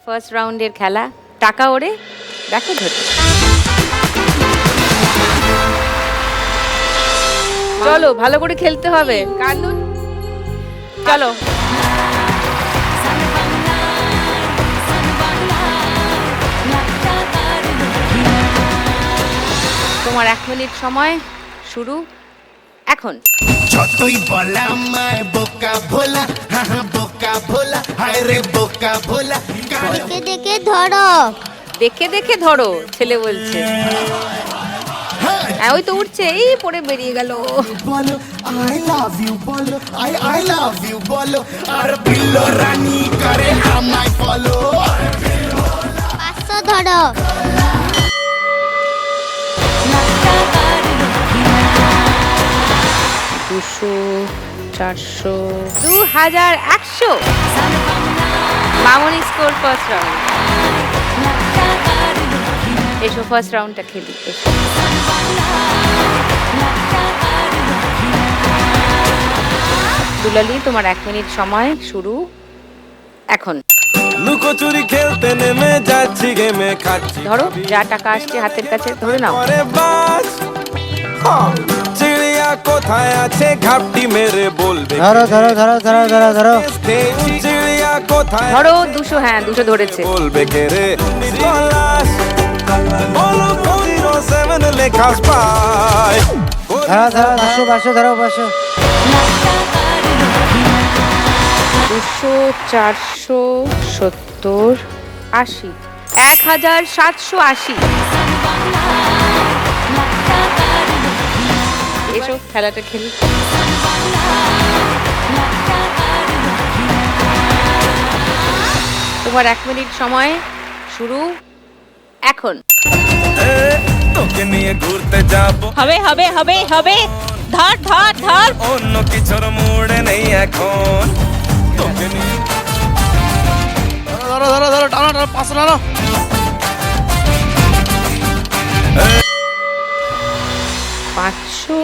First রাউন্ডের খেলা টাকা ওড়ে দেখো ধরে। চলো ভালো করে খেলতে হবে কানুন। চলো তোমার 1 মিনিট সময় শুরু এখন। যতই বলা আমায় বোকা ভোলা, বোকা ভোলা, হায় রে বোকা ভোলা। দেখে দেখে ধরো। দেখে দেখে ধরো ছেলে বলছে। হ্যাঁ ওই তো উঠছে, এই পড়ে বেরিয়ে গেল। বলো আই লাভ ইউ, বলো আই লাভ ইউ বলো, আর বিল্লো রানী করে আমায় ফলো। 500 ধরো। দুশো, 400, 2100। মামনি স্কোর ফার্স্ট রাউন্ড। এসো ফার্স্ট রাউন্ডটা খেলি এসো। দুলালি তোমার 1 মিনিট সময় শুরু এখন। লুকোচুরি খেলতে নেমে যাচ্ছি গেমে খাচ্ছি। ধরো যা টাকা আসছে হাতের কাছে ধরে নাও। পরে বাস চিড়িয়া কোথায় আছে ঘাপটি মেরে বলবে। ধরো ধরো ধরো ধরো ধরো ধরো চিড়িয়া কোথায় ধরো 200, হ্যাঁ 200 ধরেছে। বলবে কে রে পলাশ, বলো 07 লেখা স্পাই। ধরো ধরো 500 ধরো 500। 200, 400, 70, 80, 1780। এসো খেলাটা খেলি। তোমার 1 মিনিট সময় শুরু এখন। তোকে নিয়ে ঘুরতে যাবো, হবে হবে হবে হবে ধর ধর ধর। অন্য কিছুর মুড়ে নেই এখন। তোকে নিয়ে ধরো ধরো ধরো টানো টানো 500 টানো। 500,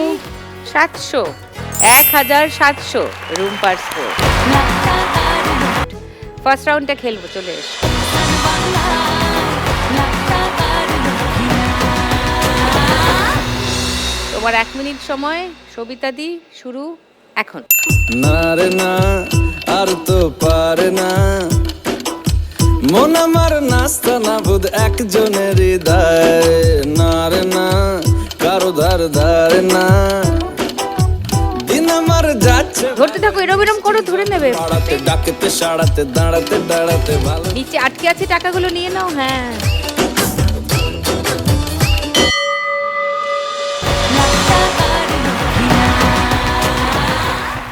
700, 1700। রুম্পার স্কোর। ফার্স্ট রাউন্ডটা খেলবো চলে এসো। তোমার 1 মিনিট সময় সবিতা দি শুরু এখন। না রে না আর তো পারে না, মন আমার নাস্তা না বুধ একজনের হৃদয়। না রে না কারো ধার ধারে না, দিন আমার যাচ্ছে ধরতে থাকো, এরম এরম করো ধরে নেবে। পাড়াতে ডাকতে সাড়াতে দাঁড়াতে দাঁড়াতে ভালো। নিচে আটকে আছে টাকাগুলো নিয়ে নাও। হ্যাঁ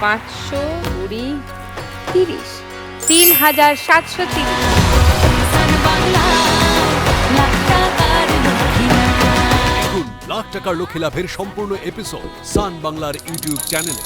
500, 20, 30, 3730। দেখুন লাখ টাকার লক্ষ্যে লাভের সম্পূর্ণ এপিসোড সান বাংলার ইউটিউব চ্যানেলে।